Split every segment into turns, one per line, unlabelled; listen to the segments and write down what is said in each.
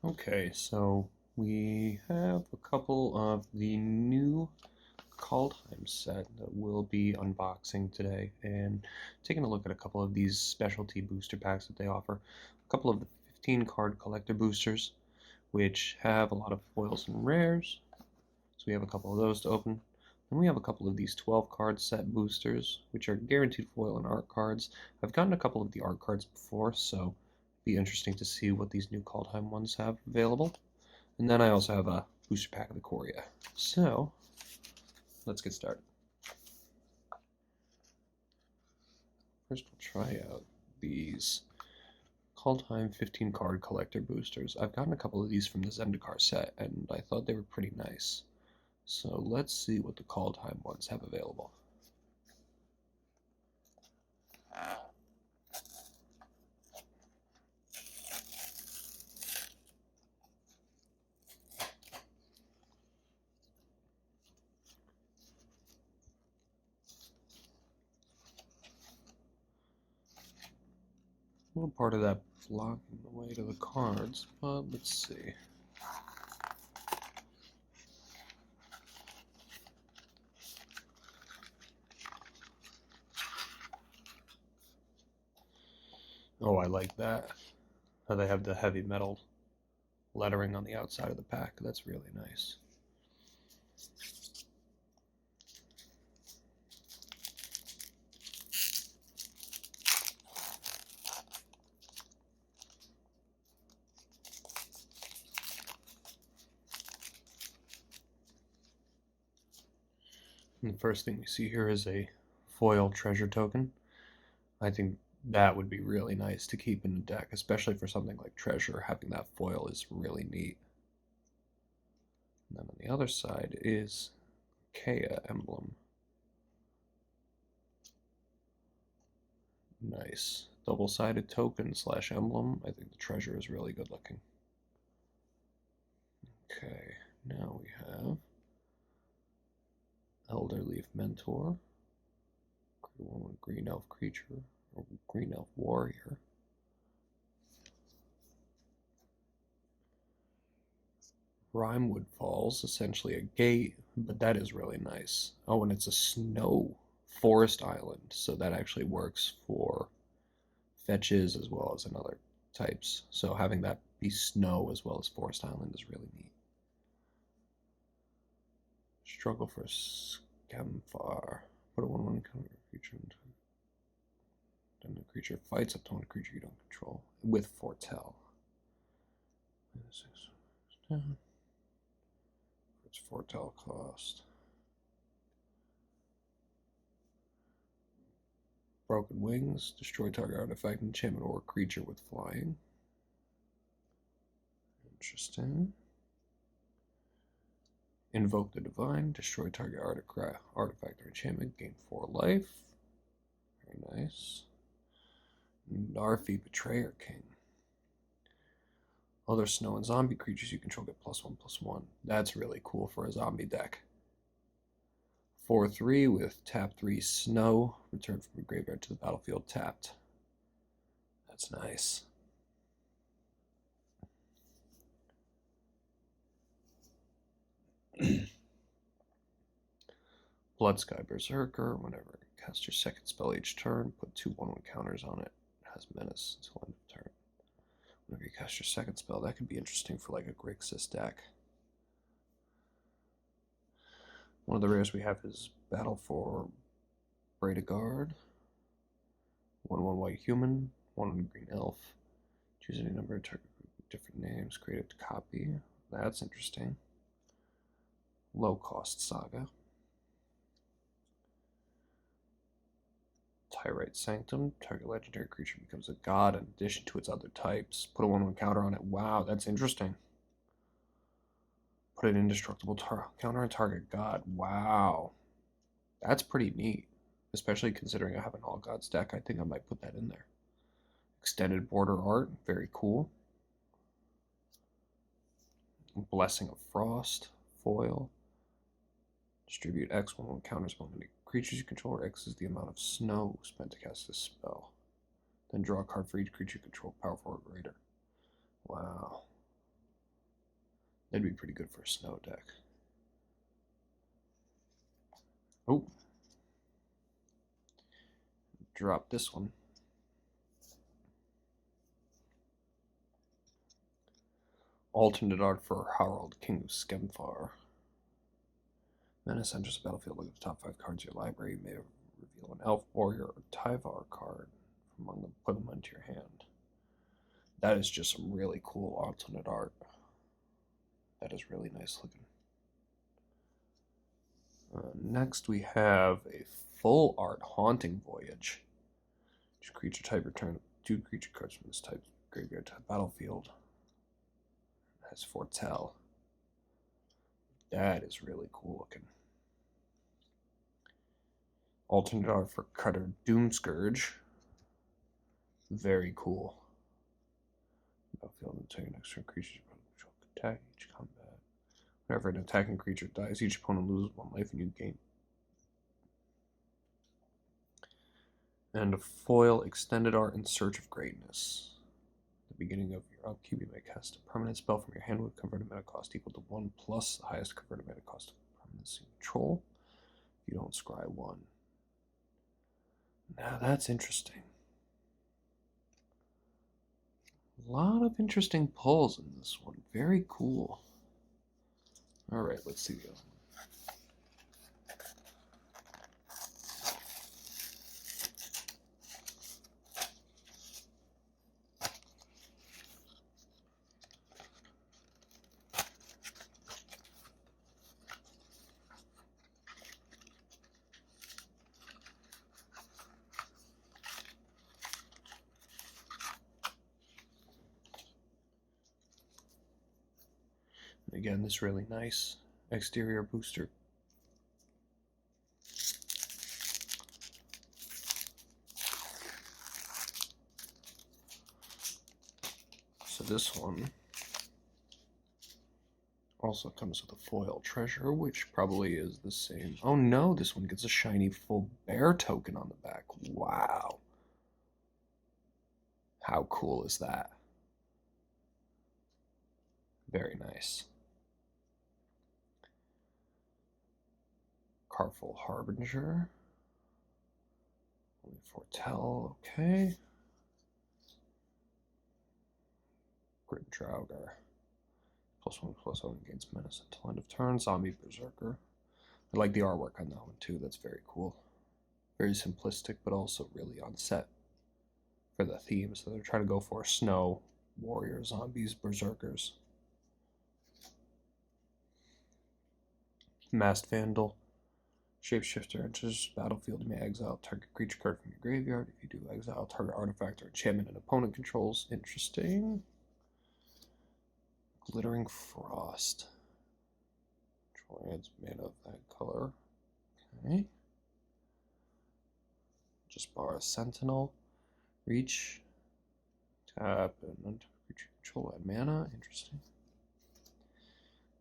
Okay, so we have a couple of the new Kaldheim set that we'll be unboxing today and taking a look at a couple of these specialty booster packs that they offer. A couple of the 15 card collector boosters, which have a lot of foils and rares. So we have a couple of those to open. Then we have a couple of these 12 card set boosters, which are guaranteed foil and art cards. I've gotten a couple of the art cards before, so it'd be interesting to see what these new Kaldheim ones have available. And then I also have a booster pack of the Quarry. So, let's get started. First, we'll try out these Kaldheim 15 card collector boosters. I've gotten a couple of these from the Zendikar set, and I thought they were pretty nice. So, let's see what the Kaldheim ones have available. A little part of that blocking the way to the cards, but let's see. Oh, I like that. How they have the heavy metal lettering on the outside of the pack. That's really nice. And the first thing we see here is a foil treasure token. I think that would be really nice to keep in the deck, especially for something like treasure. Having that foil is really neat. And then on the other side is Kea emblem. Nice. Double-sided token slash emblem. I think the treasure is really good looking. Okay, now we have Elderleaf Mentor, Green Elf Creature, or Green Elf Warrior. Rimewood Falls, essentially a gate, but that is really nice. Oh, and it's a snow forest island, so that actually works for fetches as well as in other types. So having that be snow as well as forest island is really neat. Struggle for Scamfar. Put a 1/1 counter creature into. Then the creature fights up to one creature you don't control with Foretell. Its Foretell cost. Broken Wings. Destroy target artifact, enchantment, or creature with flying. Interesting. Invoke the Divine. Destroy target artifact or enchantment. Gain 4 life. Very nice. Narfi Betrayer King. Other snow and zombie creatures you control get +1/+1. That's really cool for a zombie deck. 4/3 with tap 3 snow. Return from the graveyard to the battlefield tapped. That's nice. Bloodsky Berserker. Whenever you cast your second spell each turn, put 2 1/1 counters on it. It has menace until end of turn. Whenever you cast your second spell, that could be interesting for like a Grixis deck. One of the rares we have is Battle for Guard. 1/1 white human, 1 green elf. Choose any number of different names, create a copy. That's interesting. Low cost saga. Tyrite Sanctum. Target legendary creature becomes a god in addition to its other types. Put a 1/1 counter on it. Wow, that's interesting. Put an indestructible counter on target god. Wow. That's pretty neat. Especially considering I have an all gods deck. I think I might put that in there. Extended border art. Very cool. Blessing of Frost. Foil. Distribute X 1/1 counters on any creatures you control, or X is the amount of snow spent to cast this spell. Then draw a card for each creature you control, powerful or greater. Wow. That'd be pretty good for a snow deck. Oh. Drop this one. Alternate art for Harald, King of Skemfar. Menace enters the battlefield. Look at the top 5 cards of your library. You may reveal an elf, warrior, or Tyvar card from among them. Put them into your hand. That is just some really cool alternate art. That is really nice looking. Next we have a full art Haunting Voyage. Each creature type return 2 creature cards from this type graveyard to the battlefield. It has Foretell. That is really cool looking. Alternate art for Cutter Doomscourge. Very cool. Battlefield and take next turn creatures attack each combat. Whenever an attacking creature dies, each opponent loses 1 life and you gain. And a foil extended art In Search of Greatness. At the beginning of your upkeep, you may cast a permanent spell from your hand with converted mana cost equal to 1 plus the highest converted mana cost of permanence you control. If you don't scry 1. Now that's interesting. A lot of interesting pulls in this one. Very cool. Alright, let's see the other one. Again, this really nice exterior booster. So this one also comes with a foil treasure, which probably is the same. Oh no, this one gets a shiny full bear token on the back. Wow. How cool is that? Very nice. Carful Harbinger. Only Foretell, okay. Grim Draugar. +1/+1 against menace until end of turn. Zombie Berserker. I like the artwork on that one too. That's very cool. Very simplistic, but also really on set for the theme. So they're trying to go for snow, warrior, zombies, berserkers. Masked Vandal. Shapeshifter enters battlefield. You may exile target creature card from your graveyard. If you do, exile target artifact or enchantment an opponent controls. Interesting. Glittering Frost. Control adds mana of that color. Okay. Just bar a Sentinel. Reach. Tap and untap creature control add mana. Interesting.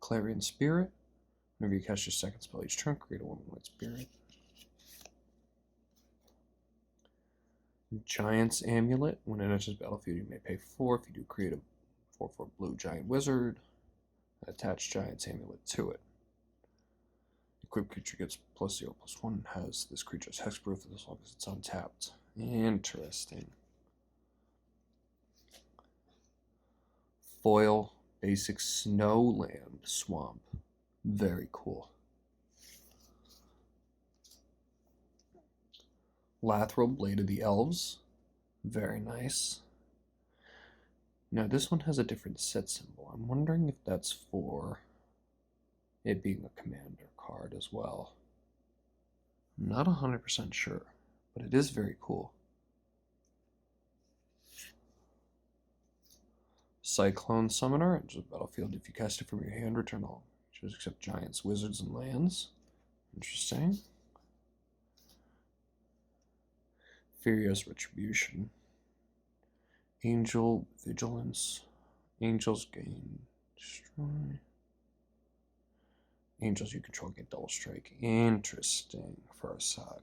Clarion Spirit. Whenever you cast your second spell each turn, create a 1/1 spirit. Giant's Amulet. When it enters the battlefield, you may pay 4. If you do, create a 4/4 blue giant wizard. Attach Giant's Amulet to it. Equipped creature gets +0/+1 and has this creature's hexproof as long as it's untapped. Interesting. Foil basic Snowland Swamp. Very cool. Lathril, Blade of the Elves. Very nice. Now this one has a different set symbol. I'm wondering if that's for it being a commander card as well. I'm not 100% sure, but it is very cool. Cyclone Summoner enters the battlefield. If you cast it from your hand, return all creatures except giants, wizards, and lands. Interesting. Furious Retribution. Angel Vigilance. Angels gain destroy. Angels you control get double strike. Interesting for a saga.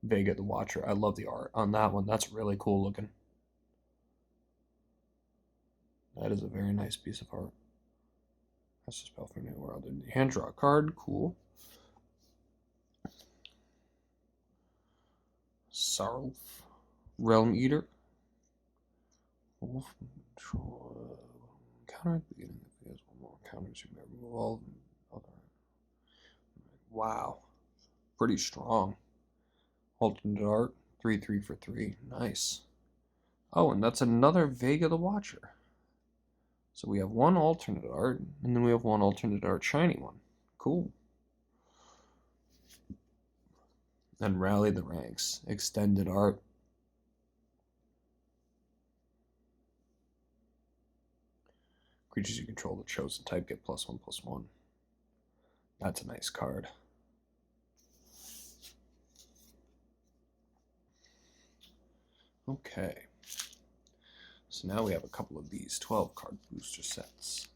Vega the Watcher. I love the art on that one. That's really cool looking. That is a very nice piece of art. That's a spell from New World. Hand draw a card. Cool. Sarlf. Realm Eater. Wolf control. Counter at the beginning of the phase. One more counters. You may remove all other. Wow. Pretty strong. Alternate art. 3/3 for 3. Nice. Oh, and that's another Vega the Watcher. So we have one alternate art, and then we have one alternate art shiny one. Cool. And Rally the Ranks. Extended art. Creatures you control the chosen type get +1/+1. That's a nice card. Okay. So now we have a couple of these 12 card booster sets.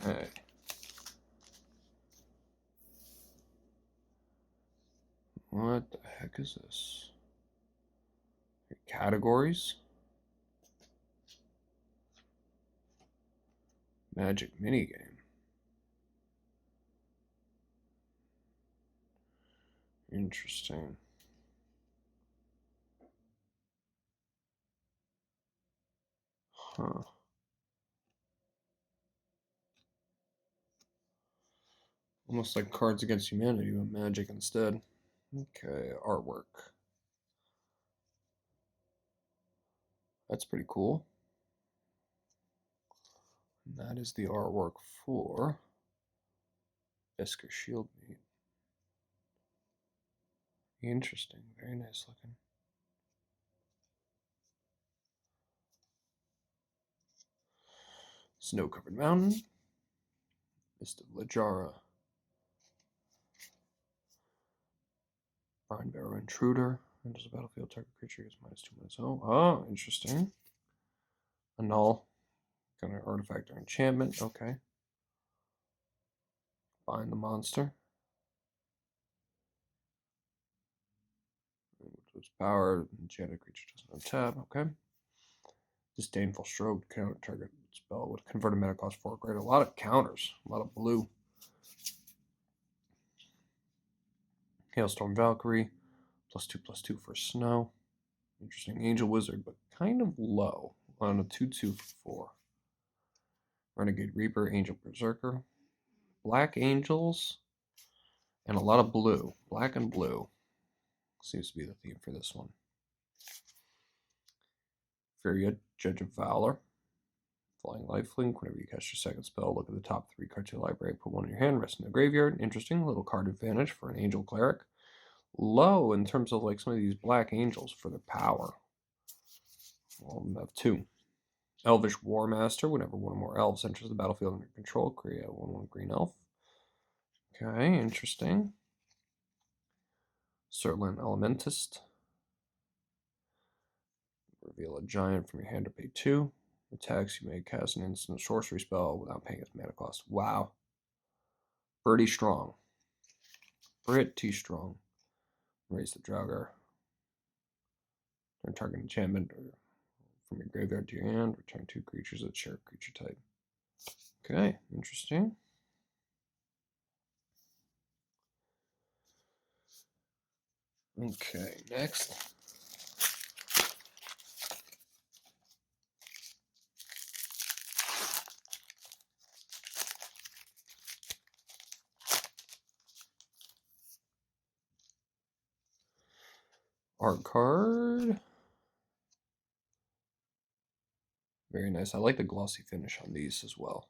Okay. What the heck is this? Categories? Magic minigame. Interesting. Huh. Almost like Cards Against Humanity, but magic instead. Okay, artwork. That's pretty cool. And that is the artwork for Esker Shield Meat. Interesting, very nice looking. Snow-covered mountain. Mist of Lajara. Brine Barrow Intruder. Enters the battlefield, target creature gets -2/-0. Oh, interesting. Annul. Got an artifact or enchantment. Okay. Find the monster. Its power. Enchanted creature doesn't untap. Okay. Disdainful Stroke. Counter target spell with converted mana cost 4 or greater. A lot of counters. A lot of blue. Hailstorm Valkyrie. +2/+2 for snow. Interesting. Angel Wizard, but kind of low. On a 2/2 for 4. Renegade Reaper. Angel Berserker. Black Angels. And a lot of blue. Black and blue. Seems to be the theme for this one. Furia, Judge of Valor. Flying Lifelink. Whenever you cast your second spell, look at the top 3 cards of your library. Put one in your hand, rest in the graveyard. Interesting. Little card advantage for an Angel Cleric. Low in terms of like some of these Black Angels for their power. Well, we have 2. Elvish War Master. Whenever one or more elves enters the battlefield under control, create a 1/1 green elf. Okay, interesting. Surtland Elementist. Reveal a giant from your hand to pay 2. Attacks, you may cast an instant sorcery spell without paying its mana cost. Wow. Pretty strong. Pretty strong. Raise the Draugr. Turn target enchantment from your graveyard to your hand. Return 2 creatures that share creature type. Okay, interesting. Okay, next. Art card. Very nice. I like the glossy finish on these as well.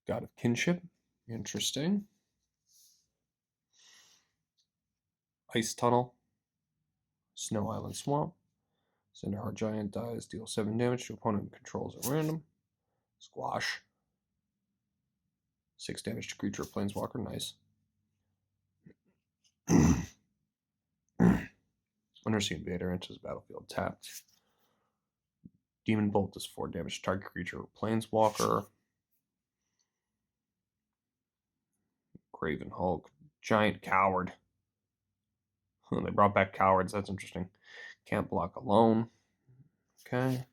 God of Kinship. Interesting. Ice Tunnel. Snow Island Swamp. Cinderheart Giant dies, deal 7 damage to opponent controls at random. Squash. 6 damage to creature or planeswalker. Nice. Undersea Invader enters the battlefield tapped. Demon Bolt does 4 damage to target creature or planeswalker. Craven Hulk. Giant Coward. They brought back cowards. That's interesting. Can't block alone. Okay.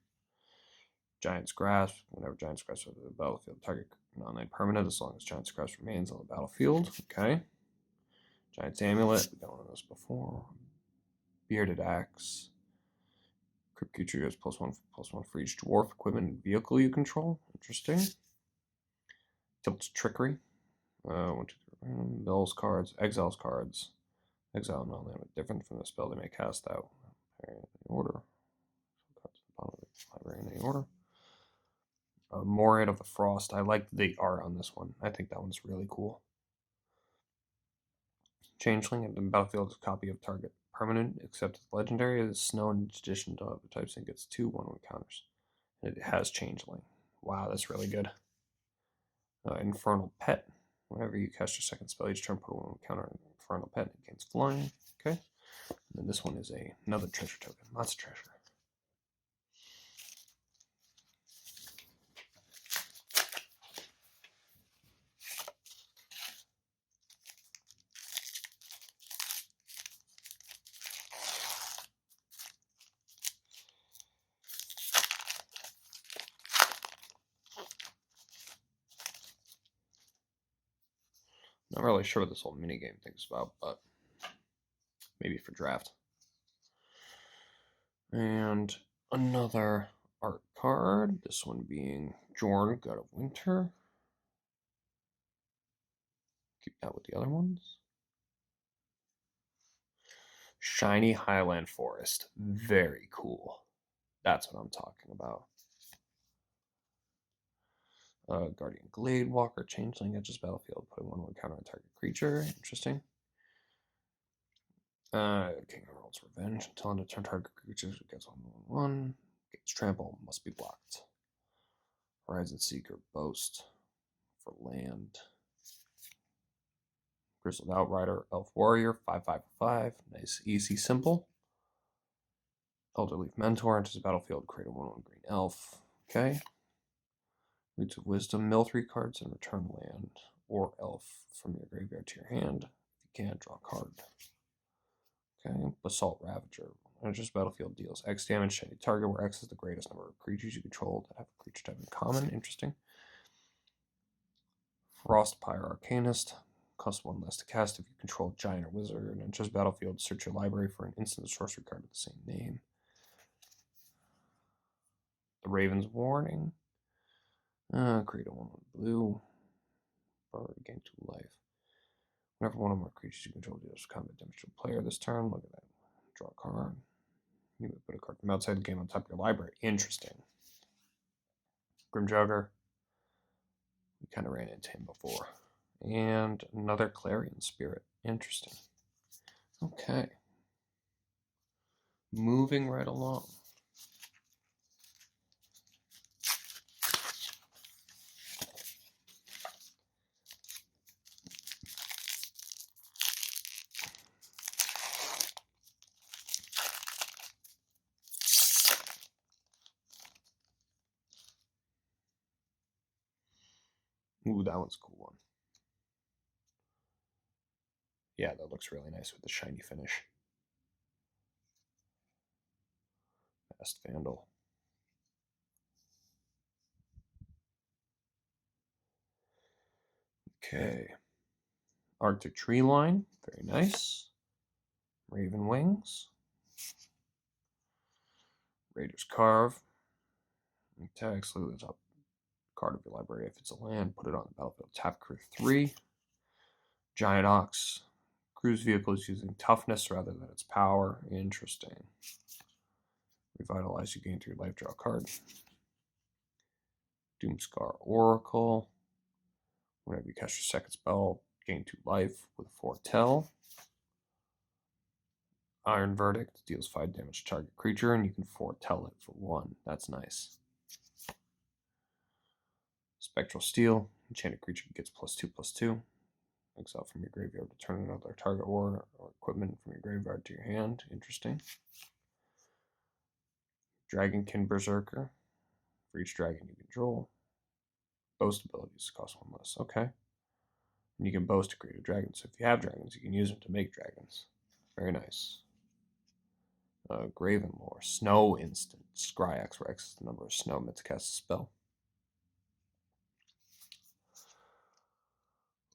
Giant's Grasp. Whenever Giant's Grasp over the battlefield, target non-land permanent as long as Giant's Grasp remains on the battlefield. Okay. Giant's Amulet. We've done one of those before. Bearded Axe. Crypt creature goes +1/+1 for each dwarf equipment and vehicle you control. Interesting. Tilt's Trickery. 1, 2, 3. Mills cards. Exiles cards. Exile non-land different from the spell they may cast out. In any order. Library in any order. Moraid of the Frost. I like the art on this one. I think that one's really cool. Changeling at the battlefield is a copy of target permanent, except it's legendary. It is snow in addition to other types and gets 2 1/1 counters. And it has Changeling. Wow, that's really good. Infernal Pet. Whenever you cast your second spell each turn, put a 1/1 counter on Infernal Pet and it gains flying. Okay. And then this one is another treasure token. Lots of treasure. Not really sure what this whole minigame thing's about, but maybe for draft. And another art card, this one being Jorn, God of Winter. Keep that with the other ones. Shiny Highland Forest. Very cool. That's what I'm talking about. Guardian Glade Walker, Changeling, edges battlefield, put a 1/1 counter on target creature. Interesting. King of World's Revenge. Until end of turn, target creature gets 1/1. Gets trample, must be blocked. Horizon Seeker, Boast for land. Grizzled Outrider, Elf Warrior, 5/5/5. Nice, easy, simple. Elderleaf Mentor enters the battlefield, create a 1/1 green elf. Okay. Roots of Wisdom, mill 3 cards and return land or elf from your graveyard to your hand. If you can't, draw a card. Okay. Basalt Ravager. Enters battlefield, deals X damage to any target, where X is the greatest number of creatures you control that have a creature type in common. Interesting. Frostpire Arcanist. Costs 1 less to cast if you control Giant or Wizard. And enters battlefield, search your library for an instant sorcery card with the same name. The Raven's Warning. Create a 1/1 blue. Already gain 2 life. Whenever one or more creatures you control deals combat damage to a player this turn, look at that. Draw a card. You may put a card from outside the game on top of your library. Interesting. Grimjogger. We kind of ran into him before. And another Clarion Spirit. Interesting. Okay. Moving right along. Ooh, that one's a cool one. Yeah, that looks really nice with the shiny finish. Vast Vandal. Okay. Arctic Tree Line. Very nice. Raven Wings. Raider's Carve. Okay, exclude the top card of your library if it's a land. Put it on the battlefield. Tap crew 3. Giant Ox. Cruise vehicle is using toughness rather than its power. Interesting. Revitalize, you gain 3 life, draw a card. Doomscar Oracle. Whenever you cast your second spell, gain 2 life with Foretell. Iron Verdict deals 5 damage to target creature, and you can foretell it for 1. That's nice. Spectral Steel. Enchanted creature gets +2/+2. Exile from your graveyard to turn another target or equipment from your graveyard to your hand. Interesting. Dragonkin Berserker. For each dragon you control. Boast abilities cost one less. Okay. And you can boast to create a dragon. So if you have dragons, you can use them to make dragons. Very nice. Gravenlore. Snow instant. Scryax, where X is the number of snow meant to cast a spell.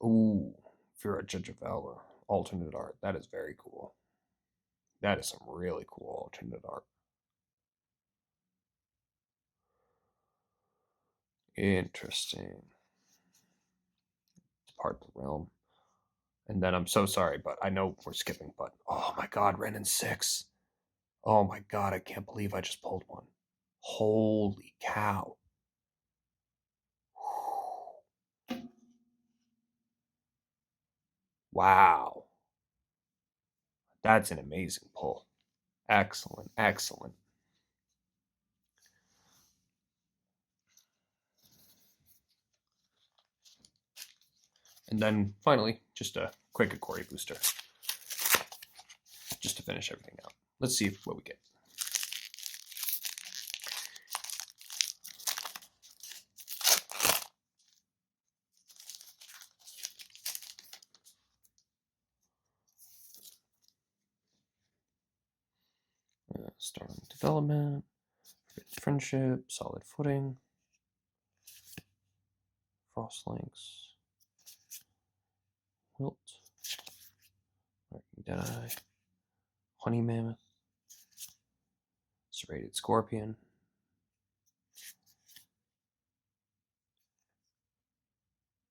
Ooh. If you're a Judge of Valor. Alternate art. That is very cool. That is some really cool alternate art. Interesting. Depart the realm. And then I'm so sorry, but I know we're skipping, but oh my god, Ren and 6. Oh my god, I can't believe I just pulled one. Holy cow. Wow. That's an amazing pull. Excellent, excellent. And then finally, just a quick Quarry Booster. Just to finish everything out. Let's see what we get. Starting development, friendship, solid footing, frostlinks, wilt, Deadeye, honey mammoth, serrated scorpion,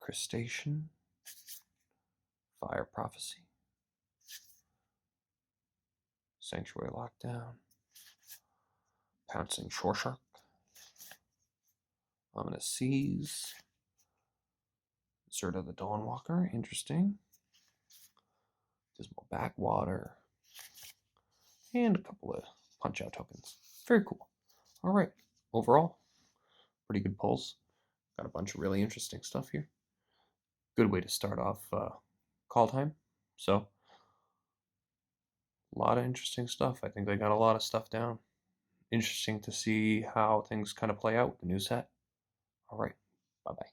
crustacean, fire prophecy, sanctuary lockdown, pouncing shore shark, ominous seas, Zerta the Dawnwalker, interesting, dismal backwater, and a couple of punch out tokens. Very cool. All right, overall, pretty good pulls. Got a bunch of really interesting stuff here. Good way to start off Kaldheim. So, a lot of interesting stuff. I think they got a lot of stuff down. Interesting to see how things kind of play out with the new set. All right, bye bye.